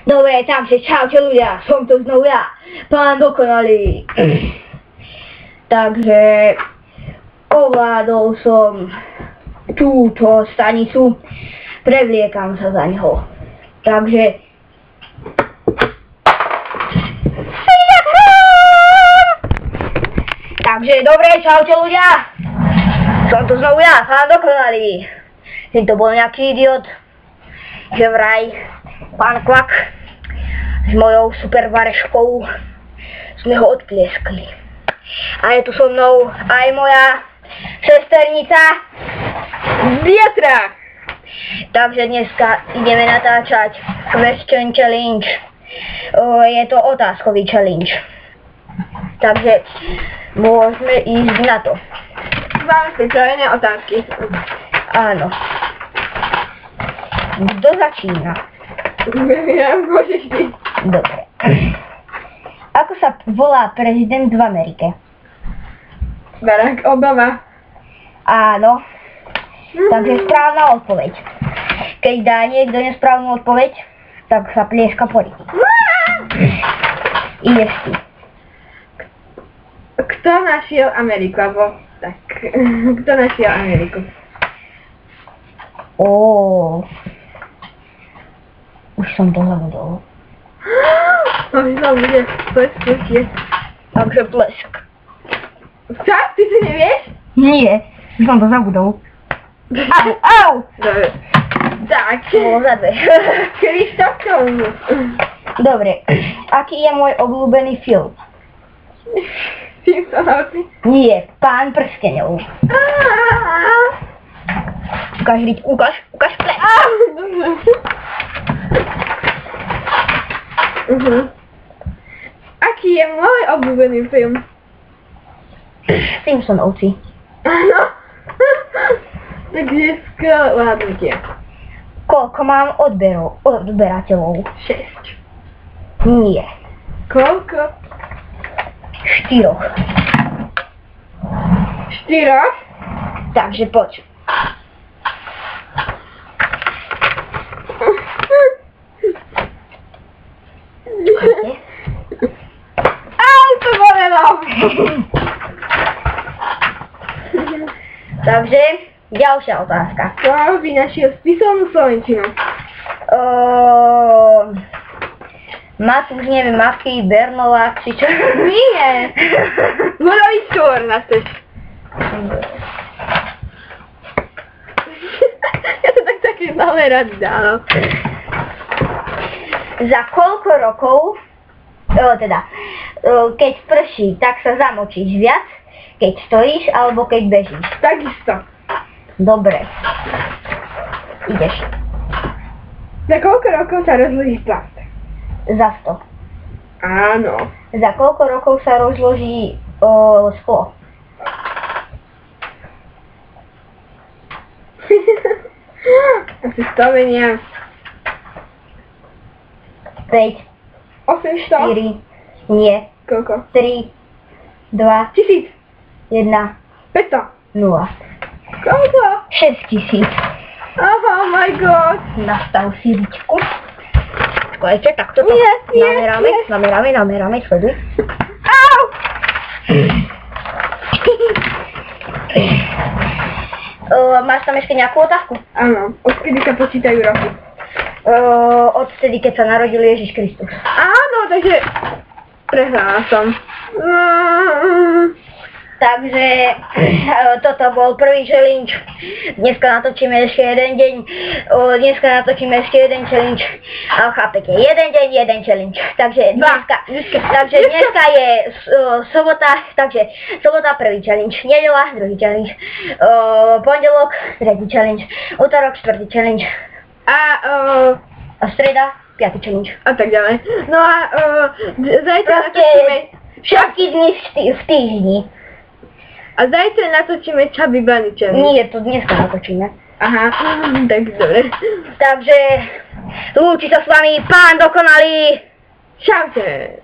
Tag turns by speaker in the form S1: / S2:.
S1: Dobre, takže čaute ľudia, som tu znovu ja, pán Dokonalý. Takže ovládol som túto stanicu, prevliekam sa za ňoho. Takže dobre, čaute ľudia, som tu znovu ja, pán Dokonalý. To bol nejaký idiot, že vraj pán Kvak s mojou super vareškou sme ho odplieskli. A je tu so mnou aj moja sesternica Vietra. Takže dneska ideme natáčať Question Challenge. Je to otázkový challenge. Takže môžeme ísť na to.
S2: Máme pripravené otázky.
S1: Áno. Kto začína?
S2: Ja, môžeš ty.
S1: Dobre. Ako sa volá prezident v Amerike?
S2: Barack Obama.
S1: Áno. Takže správna odpoveď. Keď dá niekto nesprávnu odpoveď, tak sa plieska po ryti. Ideš ty.
S2: Kto našiel Ameriku? Alebo tak. Kto našiel Ameriku?
S1: Už som to zabudol.
S2: Možno bude plesk.
S1: Takže blesk.
S2: Čo? Ty si nevieš?
S1: Nie, už som to zabudol. Au!
S2: Dobre. Tak.
S1: Bolo za dve.
S2: Krištof Kolumbus.
S1: Dobre, aký je môj obľúbený film?
S2: Simpsonovci.
S1: Nie, Pán prsteňov. Ukáž ple.
S2: Dobre. Aký je môj obľúbený film?
S1: Simpsonovci.
S2: Áno. Takže skvelé uhádnutie.
S1: Koľko mám odberateľov?
S2: 6.
S1: Nie.
S2: Koľko?
S1: 4.
S2: 4?
S1: Takže poď.
S2: Au, to bolelo!
S1: Takže, ďalšia otázka.
S2: Kto vynašiel spisovnú slovenčinu?
S1: Matúš, neviem, aký, Bernovák, či čo?
S2: Nie! Vodový čôr na chceš. Ja to tak také malé rád dám.
S1: Za koľko rokov, keď prší, tak sa zamočíš viac, keď stojíš alebo keď bežíš?
S2: Takisto.
S1: Dobre. Ideš.
S2: Za koľko rokov sa rozloží plast?
S1: Za 100.
S2: Áno.
S1: Za koľko rokov sa rozloží sklo?
S2: Asi 100 menej.
S1: 5,
S2: 800?
S1: 4, nie,
S2: Koľko?
S1: 3, 2,
S2: 1000?
S1: 1,
S2: 500?
S1: 0.
S2: Koľko?
S1: 6000.
S2: Oh my god.
S1: Nastav si ričku. Skojte, takto to nameráme, sleduj.
S2: Au!
S1: Máš tam ešte nejakú otázku?
S2: Áno, odkedy sa počítajú roky?
S1: Odtedy, keď sa narodil Ježiš Kristus.
S2: Áno, takže prehrala som.
S1: Takže toto bol prvý challenge. Dneska natočíme ešte jeden challenge. A chápete, jeden challenge. Takže dneska je sobota, takže sobota prvý challenge, nedeľa druhý challenge, pondelok tretí challenge, utorok štvrtý challenge a streda piatý challenge.
S2: A tak ďalej. No a zajtra natočíme...
S1: Všetky dni v týždni.
S2: A zajtra natočíme Chubby Bunny challenge.
S1: Nie, to dneska natočíme.
S2: Aha, tak dobre.
S1: Takže lúči sa s vami pán Dokonalý.
S2: Čaute.